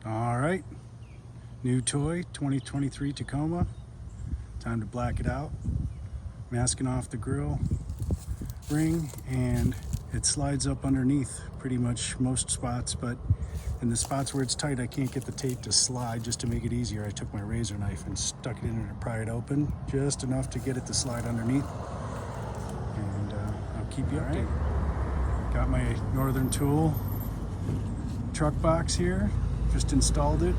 All right, new toy 2023 Tacoma. Time to black it out. Masking off the grill ring, and it slides up underneath pretty much most spots, but in the spots where it's tight, I can't get the tape to slide. Just to make it easier, I took my razor knife and stuck it in there to pry it open, just enough to get it to slide underneath. And I'll keep you updated. Got my Northern Tool truck box here. Just installed it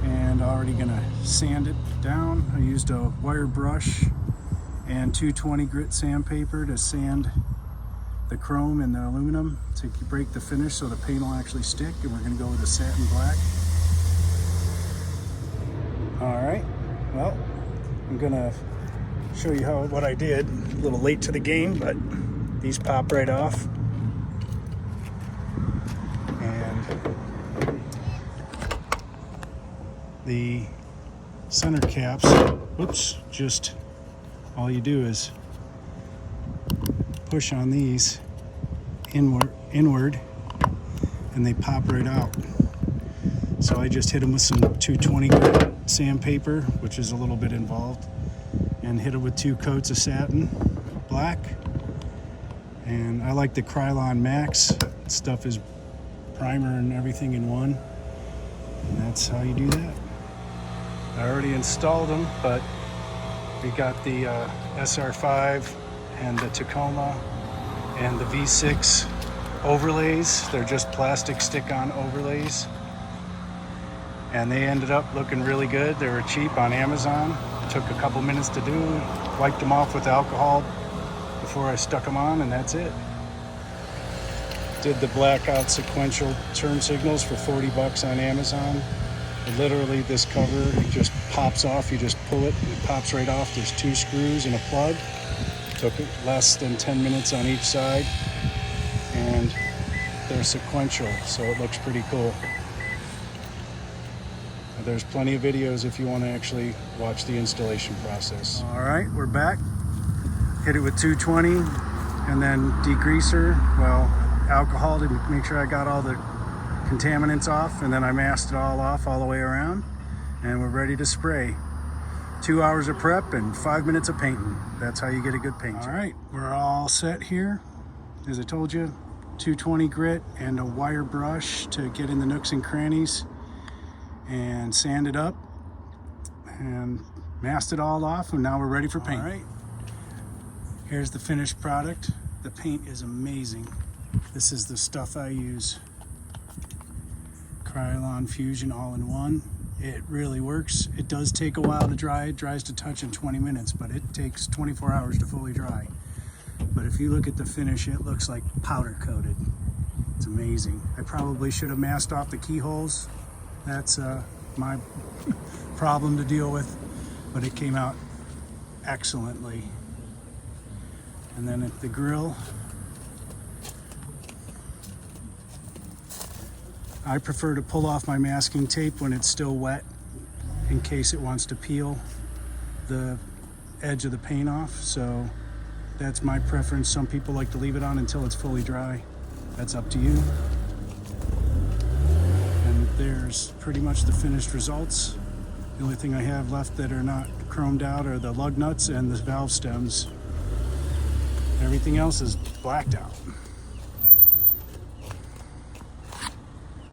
and already gonna sand it down. I used a wire brush and 220 grit sandpaper to sand the chrome and the aluminum to break the finish so the paint will actually stick, and we're gonna go with a satin black. All right, well, I'm gonna show you what I did. A little late to the game, but these pop right off. The center caps, whoops, just all you do is push on these inward and they pop right out. So I just hit them with some 220 grit sandpaper, which is a little bit involved, and hit it with 2 coats of satin black. And I like the Krylon Max. Stuff is primer and everything in one, and that's how you do that. I already installed them, but we got the SR5 and the Tacoma and the V6 overlays. They're just plastic stick-on overlays, and they ended up looking really good. They were cheap on Amazon. It took a couple minutes to do. Wiped them off with alcohol before I stuck them on, and that's it. Did the blackout sequential turn signals for 40 bucks on Amazon. Literally, this cover, it just pops off. You just pull it and it pops right off. There's 2 screws and a plug. Took less than 10 minutes on each side, and they're sequential, so it looks pretty cool. There's plenty of videos if you want to actually watch the installation process. All right, we're back. Hit it with 220 and then degreaser, well, alcohol to make sure I got all the contaminants off, and then I masked it all off all the way around, and we're ready to spray. 2 hours of prep and 5 minutes of painting. That's how you get a good paint job. All right, we're all set here. As I told you, 220 grit and a wire brush to get in the nooks and crannies and sand it up and masked it all off, and now we're ready for paint. All right, here's the finished product. The paint is amazing. This is the stuff I use. Krylon Fusion all-in-one. It really works. It does take a while to dry. It dries to touch in 20 minutes, but it takes 24 hours to fully dry. But if you look at the finish, it looks like powder coated. It's amazing. I probably should have masked off the keyholes. That's my problem to deal with, but it came out excellently. And then at the grill, I prefer to pull off my masking tape when it's still wet in case it wants to peel the edge of the paint off. So that's my preference. Some people like to leave it on until it's fully dry. That's up to you. And there's pretty much the finished results. The only thing I have left that are not chromed out are the lug nuts and the valve stems. Everything else is blacked out.